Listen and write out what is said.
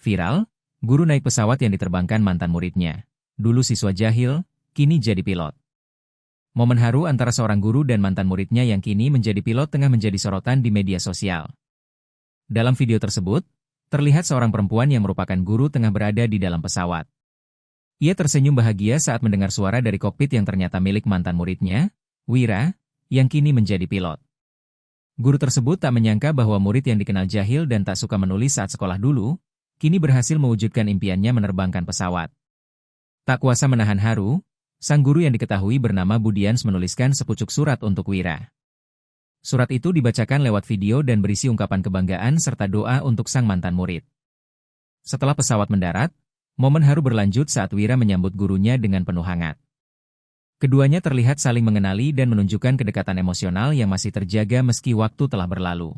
Viral, guru naik pesawat yang diterbangkan mantan muridnya. Dulu siswa jahil, kini jadi pilot. Momen haru antara seorang guru dan mantan muridnya yang kini menjadi pilot tengah menjadi sorotan di media sosial. Dalam video tersebut, terlihat seorang perempuan yang merupakan guru tengah berada di dalam pesawat. Ia tersenyum bahagia saat mendengar suara dari kokpit yang ternyata milik mantan muridnya, Wira, yang kini menjadi pilot. Guru tersebut tak menyangka bahwa murid yang dikenal jahil dan tak suka menulis saat sekolah dulu, kini berhasil mewujudkan impiannya menerbangkan pesawat. Tak kuasa menahan haru, sang guru yang diketahui bernama Budians menuliskan sepucuk surat untuk Wira. Surat itu dibacakan lewat video dan berisi ungkapan kebanggaan serta doa untuk sang mantan murid. Setelah pesawat mendarat, momen haru berlanjut saat Wira menyambut gurunya dengan penuh hangat. Keduanya terlihat saling mengenali dan menunjukkan kedekatan emosional yang masih terjaga meski waktu telah berlalu.